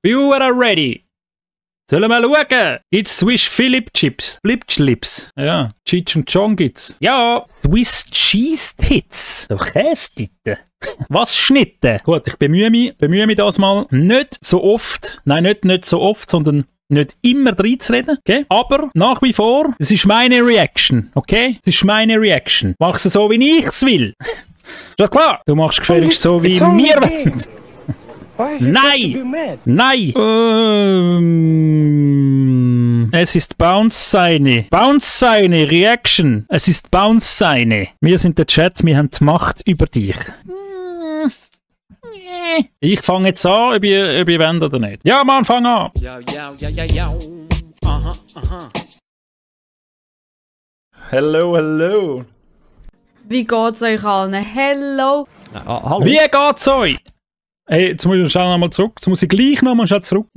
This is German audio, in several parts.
You are ready. Sollen wir mal schauen? Gibt's Swiss Philip Chips? Flip Chips. Ja, Cheech und Chong gibt's. Ja, Swiss Cheese Tits. So Kästitten. Was Schnitte? Gut, ich bemühe mich das mal nicht so oft. Nein, nicht so oft, sondern nicht immer reinzureden, okay? Aber nach wie vor, es ist meine Reaction, okay? Es ist meine Reaction. Mach's so, wie ich's will. Ist das klar? Du machst gefälligst so, wie wir wollen. Nein! Nein! Es ist Bounce seine. Bounce seine Reaction. Es ist Bounce seine. Wir sind der Chat, wir haben die Macht über dich. Ich fange jetzt an, ob ihr wollt oder nicht. Ja, Mann, fang an! Ja. Aha. Hello. Wie geht's euch allen? Hello! Hallo. Wie geht's euch? Hey, jetzt muss ich schnell nochmal zurück. Jetzt muss ich gleich nochmal zurück.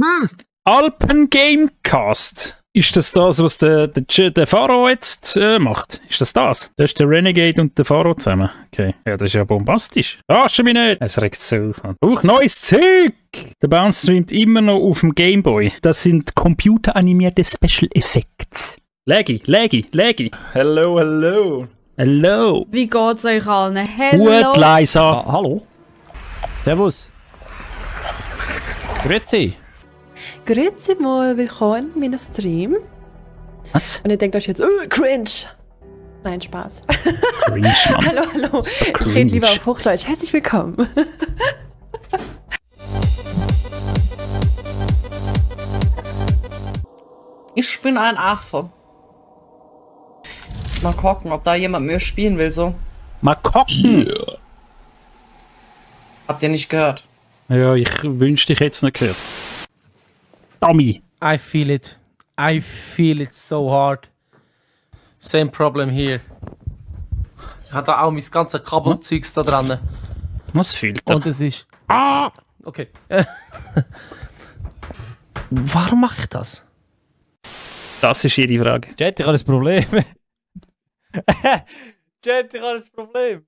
Alpen Gamecast. Ist das, was der Faro jetzt macht? Ist das? Das ist der Renegade und der Faro zusammen. Okay. Ja, das ist ja bombastisch. Arsch mich nicht. Es regt so auf. Auch neues Zeug! Der Bounce streamt immer noch auf dem Gameboy. Das sind computeranimierte Special Effects. Laggy. Hello. Wie geht's euch allen? Hello! Gut, Leisa. Hallo. Servus. Grüezi. Grüezi mal, willkommen in meinem Stream. Was? Und ihr denkt euch jetzt, cringe. Nein, Spaß. Cringe, Mann. Hallo. So Ich cringe. rede lieber auf Hochdeutsch. Herzlich willkommen. Ich bin ein Affe. Mal gucken, ob da jemand mehr spielen will, so. Mal gucken. Habt ihr nicht gehört? Ja, ich wünschte, ich hätte es nicht gehört. Dummy. I feel it so hard. Same problem here. Ich habe da auch mein ganzes Kabelzeugs da dran. Was fehlt da? Und es ist... Ah! Okay. Warum mache ich das? Das ist jede Frage. Chat, ich habe ein Problem. Chat, ich habe ein Problem.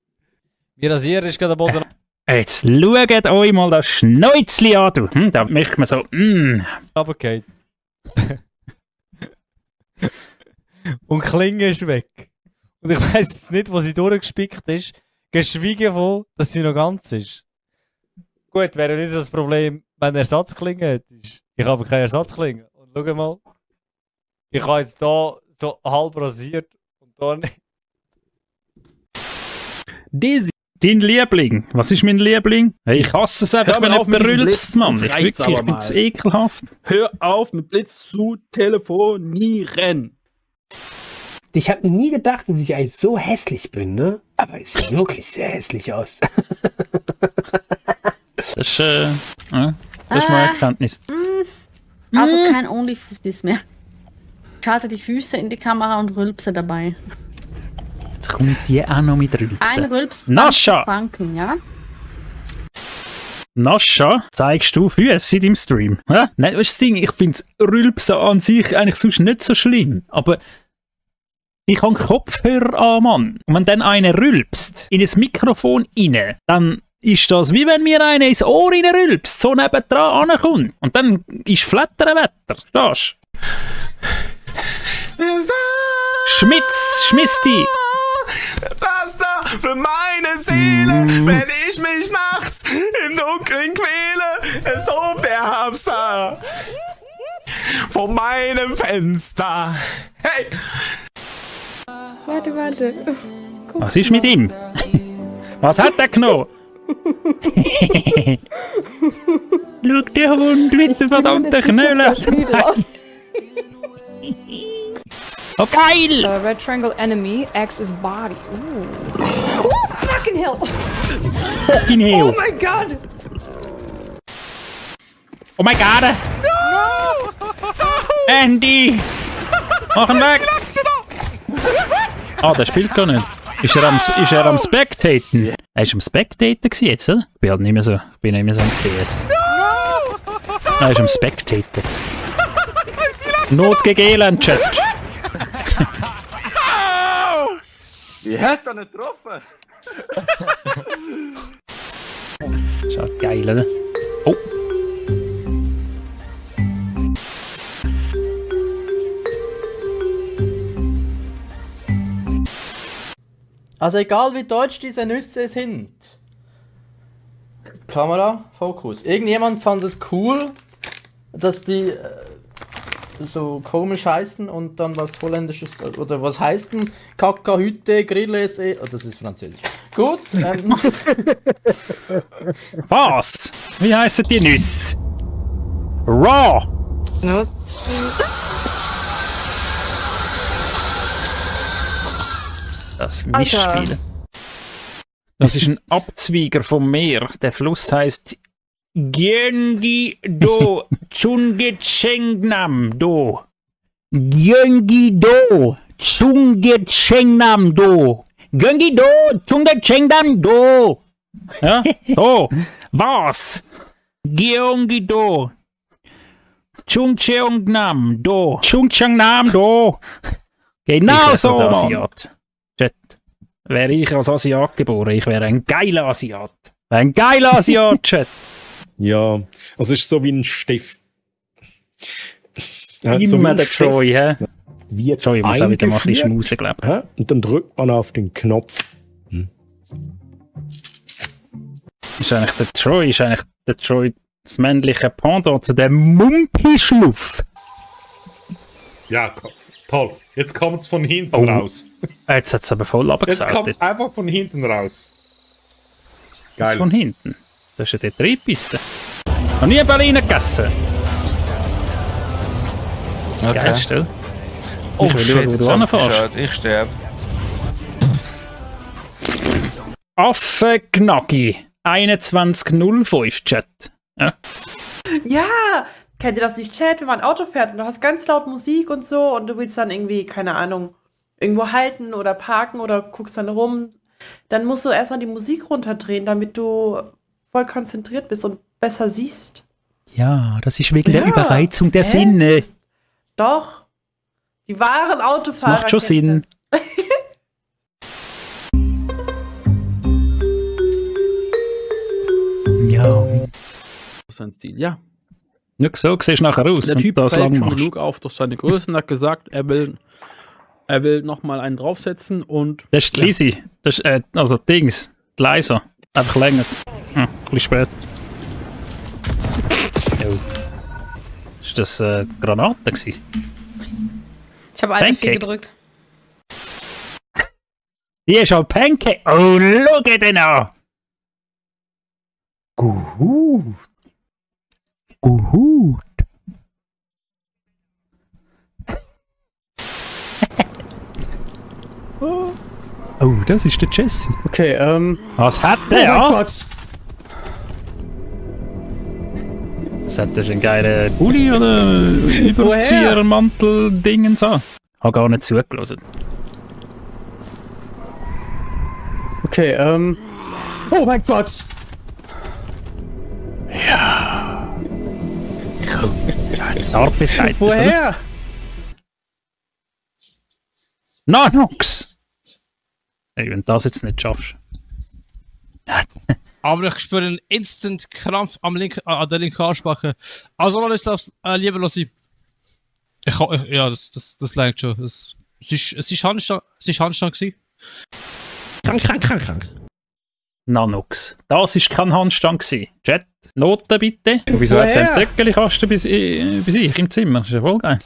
Mein Rasierer ist gerade am Boden. Jetzt schaut euch mal das Schnäuzli an, du. Da möchte man so, runtergefallen. Und die Klinge ist weg. Und ich weiss jetzt nicht, wo sie durchgespickt ist. Geschwiegen von, dass sie noch ganz ist. Gut, wäre nicht das Problem, wenn Ersatzklinge hat. Ich habe keine Ersatzklinge. Und schau mal. Ich habe jetzt hier so halb rasiert und da nicht. Dizzy. Dein Liebling. Was ist mein Liebling? Hey, ich hasse es einfach, wenn jemand rülpst, Mann. Ich finde es ekelhaft. Hör auf, mit Blitz zu telefonieren. Ich habe nie gedacht, dass ich eigentlich so hässlich bin, ne? Aber es sieht wirklich sehr hässlich aus. Das ist meine Erkenntnis. Also kein Onlyfuß mehr. Ich halte die Füße in die Kamera und rülpse dabei. Jetzt kommt die auch noch mit Rülpsen. Ein Rülps Nascha! Banken, ja? Nascha, zeigst du Füße in deinem Stream? Hä? Nein, weißt du das Ding, ich finde Rülpsen an sich eigentlich sonst nicht so schlimm. Aber ich habe Kopfhörer an, Mann. Und wenn dann einer rülpst in ein Mikrofon rein, dann ist das wie wenn mir einer ins Ohr rülpst, so nebendran ankommt. Und dann ist Flatterwetter. Verstehst du? Schmisti! Das da für meine Seele, wenn ich mich nachts im Dunkeln quäle, es tobt der Hamster vor meinem Fenster. Hey! Warte. Guck Was ist mit ihm? Was hat er genommen? Schau, der Hund mit der verdammten Knölle. Oh, geil! Red triangle enemy, X is body. Ooh. Oh, fucking hell! Fucking hell! Oh my god! Oh my god! No! Andy! Mach ihn weg! Ah, der spielt gar nicht. Ist er am Spectaten? Er war am Spectaten jetzt, oder? Ich bin halt nicht mehr so, am CS. Er ist am Spectaten. Not gegen Elend, Chat. Ich hätte ihn nicht getroffen! Schaut geil, oder? Oh! Also egal wie deutsch diese Nüsse sind. Kamera, Fokus. Irgendjemand fand es cool, dass die so komisch heißen und dann was Holländisches, oder was heißt denn? Kakahüte, Grilles, oh, das ist Französisch. Gut. Was? Wie heissen die Nüsse? Raw! Das Missspielen. Das ist ein Abzweiger vom Meer. Der Fluss heißt Gyeonggi-do Chungcheongnam-do. Gyeonggi-do Chungcheongnam-do. Gyeonggi-do Chungcheongnam-do. Ja, so. Was? Gyeonggi-do Chungcheongnam-do. Chungcheongnam-do. Genau so, Asiat. Wäre ich als Asiat geboren, ich wäre ein geiler Asiat. Ein geiler Asiat, Chat. Ja, also es ist so wie ein Stift. Immer so der Troy, hä? Wird Troy muss auch wieder mal ein bisschen schmusen, glaube ich. Und dann drückt man auf den Knopf. Ist eigentlich der Troy das männliche Pendant zu dem Mumpischluff? Ja, toll. Jetzt kommt es von hinten raus. Jetzt hat es aber voll abgesagt. Jetzt kommt es einfach von hinten raus. Geil. Von hinten? Du hast ja dort reingebissen. Noch nie Berliner gegessen. Das ist geil, stell. Oh shit, jetzt hab ich sterbe. Affengnaggi 2105 Chat. Ja. Ja, kennt ihr das nicht, Chat, wenn man Auto fährt und du hast ganz laut Musik und so und du willst dann irgendwie, keine Ahnung, irgendwo halten oder parken oder guckst dann rum, dann musst du erstmal die Musik runterdrehen, damit du voll konzentriert bist und besser siehst. Ja, das ist wegen der Überreizung der Sinne. Doch. Die wahren Autofahrer. Das macht schon Sinn. Ja. Sein Stil, ja. Nicht so, siehst du nachher aus. Der Typ fällt schon genug auf durch seine Größe und hat gesagt, er will nochmal einen draufsetzen und... Das ist die Lisi. Das ist, also Dings. Die Leiser. Einfach länger. Ein bisschen später. Oh. Ist das Granate gewesen? Ich habe einfach viel gedrückt. Die ist halt Pancake. Oh, schau den an. Gut. Gut. Oh, das ist der Jesse. Okay, was hat der? Oh mein Gott. Was hat der für einen geilen Pulli oder Überziehermantel-Dingens an? Ich habe gar nicht zugelassen. Okay, oh mein Gott! Ja. Zart beseitigt. Woher? Nanox! Hey, wenn du das jetzt nicht schaffst. Aber ich spüre einen instant Krampf an der linken Arschbacke. Also Ladislav, lieber Lossi. Ja, das langt schon. Es ist Handstand gewesen. Krank. Nanox. Das war kein Handstand gewesen. Chat, Noten bitte. Und wieso hat der Töckeli-Kasten bis ich im Zimmer? Das ist ja voll geil.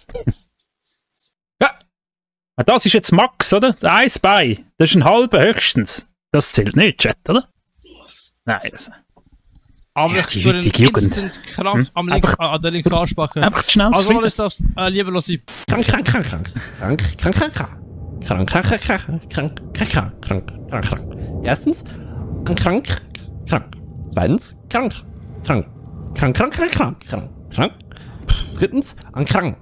Ja. Das ist jetzt Max, oder? Ein Bein. Das ist ein halber höchstens. Das zählt nicht, Chat, oder? Nein, also. Aber ich spüre einen instant Krampf an der linken Arschbacke. Einfach schnell zu Also Ladislav, lieber Lossi. Krank. Erstens, krank. Zweitens, krank. Drittens, krank.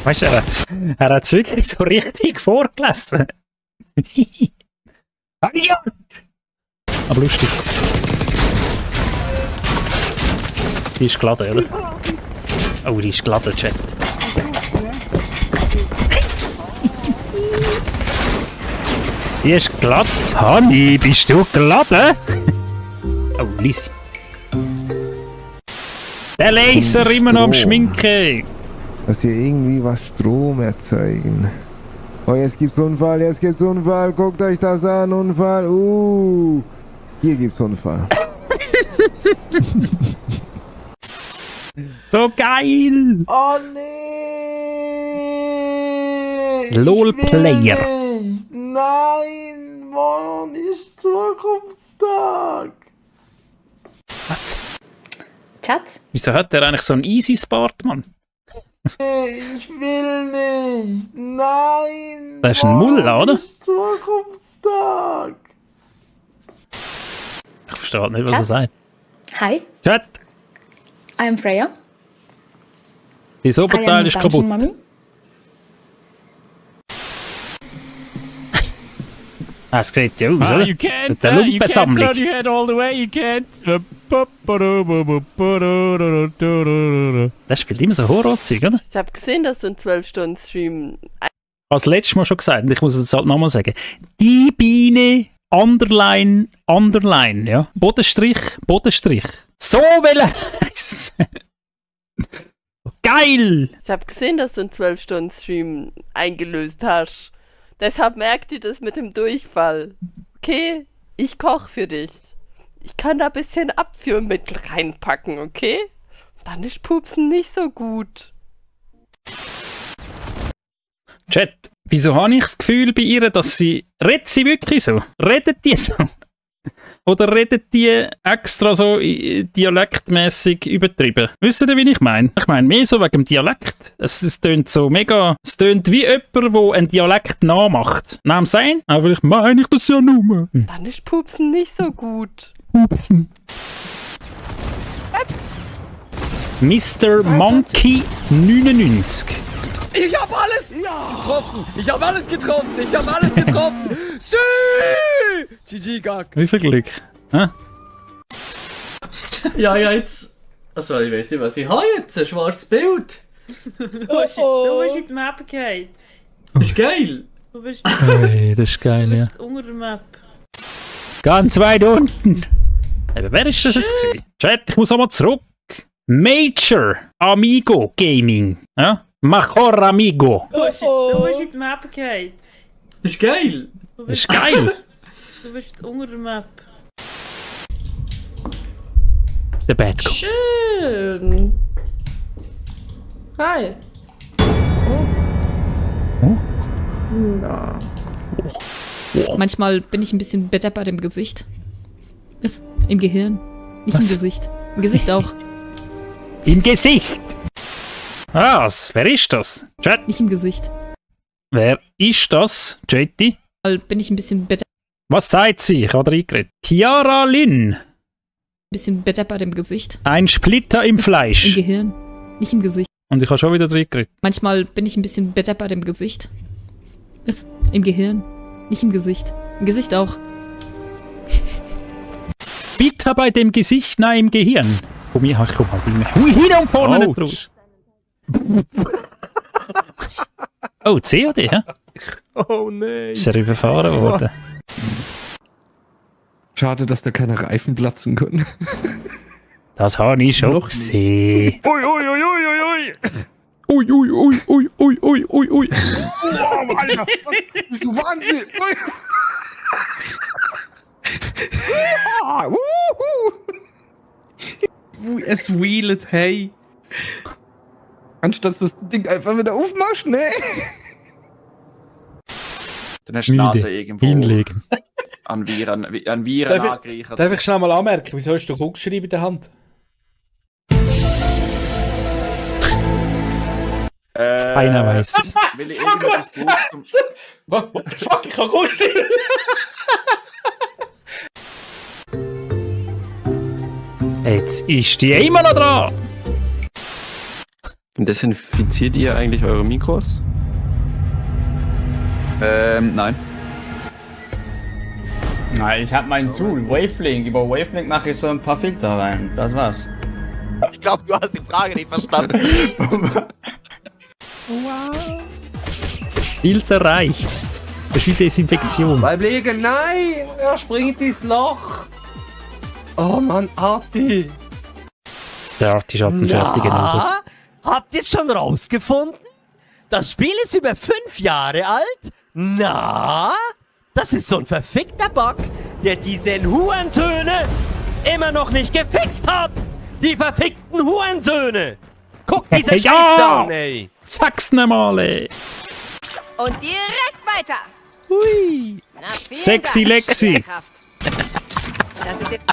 Weißt du, er hat es wirklich so richtig vorgelesen. Aber lustig. Die ist geladen, oder? Oh, die ist geladen, Chat. Die ist geladen. Honey, bist du geladen? Oh, Lisi. Der Laser immer noch am Schminken. dass wir irgendwie was Strom erzeugen. Oh, jetzt gibt's Unfall, jetzt gibt's Unfall. Guckt euch das an, Unfall. Hier gibt's Unfall. So geil! Oh nee! LOL-Player. Nein, morgen ist Zukunftstag. Was? Schatz? Wieso hat der eigentlich so einen easy Sport, Mann? Ich will nicht. Nein. Das ist ein Muller, oder? Ist Zukunftstag. Ich verstehe nicht, was er sagt. Hi, Chat! I am Freya. Das Oberteil ist kaputt. Mami. Es sieht ja aus, Ah, oder? you can't, Der you can't Lumpensammlung. turn your head all the way, you can't. Das spielt immer so Horrorzeug, oder? Ich habe gesehen, dass du einen 12-Stunden-Stream... Als letztes Mal schon gesagt, und ich muss es jetzt halt nochmal sagen. Die Biene, Underline, Underline, ja. Bodenstrich, Bodenstrich. So will es. Geil! Ich habe gesehen, dass du einen 12-Stunden-Stream eingelöst hast. Deshalb merkt ihr das mit dem Durchfall. Okay? Ich koche für dich. Ich kann da ein bisschen Abführmittel reinpacken, okay? Dann ist Pupsen nicht so gut. Chat, wieso habe ich das Gefühl bei ihr, dass sie... Redet sie wirklich so? Redet die so? Oder redet die extra so dialektmäßig übertrieben? Wisst ihr, wie ich meine? Ich meine mehr so wegen dem Dialekt. Es tönt so mega... Es tönt wie jemand, der einen Dialekt nachmacht. Name sein, aber ich meine ich das ja nur. Dann ist Pupsen nicht so gut. Pupsen. Mr. Monkey 99. Ich hab alles getroffen! Ich hab alles getroffen! Ich hab alles getroffen! Sü! GG, Gag. Wie viel Glück? Hä? Ja, jetzt. Also, ich weiß nicht, was ich habe jetzt. Ein schwarzes Bild. Du bist in die Map gefallen. Ist geil. Du bist, Hey, das ist geil, ja. unter der Map. Ganz weit unten. Aber wer ist das jetzt gewesen? Chat, ich muss einmal zurück. Major Amigo Gaming. Ja? Mejor Amigo. Du bist in die Map gefallen. Ist geil. Das ist geil. Du bist unter der Map. Der Bad Guy. Schön. Hi. Na. Manchmal bin ich ein bisschen bedeppert im Gesicht. Was? Im Gehirn. Nicht im Gesicht. Im Gesicht auch. Im Gesicht. Was? Wer ist das? Chat. Nicht im Gesicht. Wer ist das, Jetty? Bin ich ein bisschen bedeppert. Was sagt sie? Ich habe reingeredet. Chiara Lynn. Bisschen bedeppert im Gesicht. Ein Splitter im Fleisch. Im Gehirn. Nicht im Gesicht. Und ich habe schon wieder reingeredet. Manchmal bin ich ein bisschen bedeppert im Gesicht. Was? Im Gehirn. Nicht im Gesicht. Im Gesicht auch. Bitter bei dem Gesicht, nein, im Gehirn. Komm, ich komm halt nicht mehr. Hui, hin und vorne nicht raus. Oh, COD, hä? Oh nein. Ist er überfahren worden? Schade, dass da keine Reifen platzen können. Das habe ich schon gesehen. Ui, ui, ui, ui, ui, ui. Ui, ui, ui, ui, ui, ui, ui, ui. Oh, Alter, bist du Wahnsinn? Es wheelet, hey. Anstatt das Ding einfach wieder aufmachst, ne? Dann hast du die Nase irgendwo hinlegen. an Viren angereichert. Darf ich schnell mal anmerken, wieso hast du Kugelschreiber in der Hand? Keiner weiß es. Will ich irgendetwas brauchen? What the fuck, ich kann Kugelschreiber. Jetzt ist die immer noch dran. Desinfiziert ihr eigentlich eure Mikros? Nein. Nein, ich habe meinen Tool, Wavelink. Über Wavelink mache ich so ein paar Filter rein. Das war's. Ich glaube, du hast die Frage nicht verstanden. Wow. Filter reicht. Das ist wie Desinfektion. Bleib liegen, nein! Er springt ins Loch! Oh Mann, Arti! Der Arti ist fertig genug. Habt ihr es schon rausgefunden? Das Spiel ist über 5 Jahre alt? Na? Das ist so ein verfickter Bug, der diese Hurensöhne immer noch nicht gefixt hat! Die verfickten Hurensöhne! Guck diese Ja! Scheiße an, ey! Sag's nochmal, ey! Und direkt weiter. Hui! Na, vielen Sexy Dank, Lexi. Schwerkraft. Das ist jetzt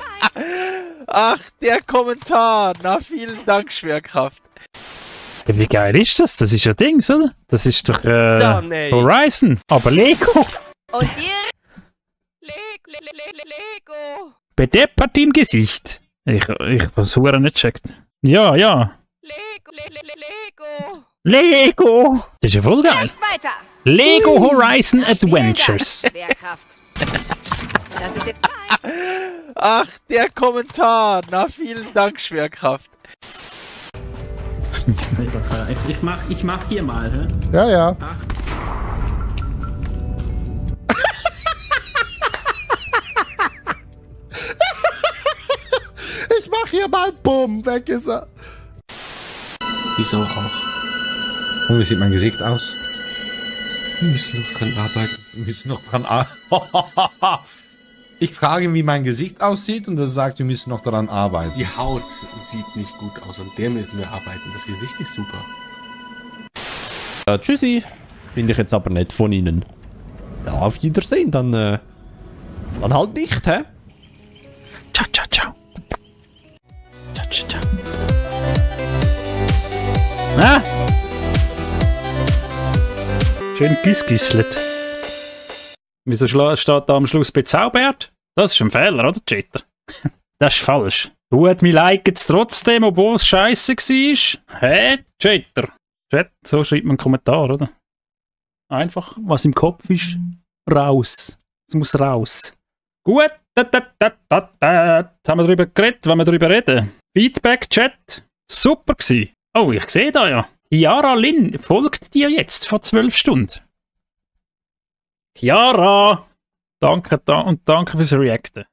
Ach, der Kommentar. Na, vielen Dank, Schwerkraft. Ja, wie geil ist das? Das ist ja Dings, oder? Das ist doch Dann, ey. Horizon, aber Lego. Und direkt. Lego. Bedeppert im Gesicht. Ich was hure nicht checkt. Ja, ja. Lego. Das ist ja voll geil. Weiter. Lego Horizon Adventures. Schwerkraft. Das ist jetzt Ach, der Kommentar. Na, vielen Dank, Schwerkraft. Ich mach hier mal, hä? Ja, ja. Ich mach hier mal Bumm, weg ist er. Wieso auch? Und wie sieht mein Gesicht aus? Wir müssen noch dran arbeiten. Wir müssen noch dran arbeiten. Ich frage, wie mein Gesicht aussieht und er sagt, wir müssen noch daran arbeiten. Die Haut sieht nicht gut aus, an der müssen wir arbeiten. Das Gesicht ist super. Tschüssi. Finde ich jetzt aber nicht von Ihnen. Ja, auf Wiedersehen, dann halt nicht, hä? Ciao, ciao, ciao. Ciao, ciao, ciao. Ah! Schön güssgüsselt. Wieso steht da am Schluss bezaubert? Das ist ein Fehler, oder, Cheater? Das ist falsch. Gut, wir liken es trotzdem, obwohl es scheiße war. Hä, Cheater? Chat, so schreibt man einen Kommentar, oder? Einfach, was im Kopf ist, raus. Es muss raus. Gut, haben wir darüber geredet, wenn wir darüber reden. Feedback, Chat, super gewesen. Oh, ich sehe da ja. Chiara Lin folgt dir jetzt vor 12 Stunden. Chiara! Danke und danke fürs Reacten.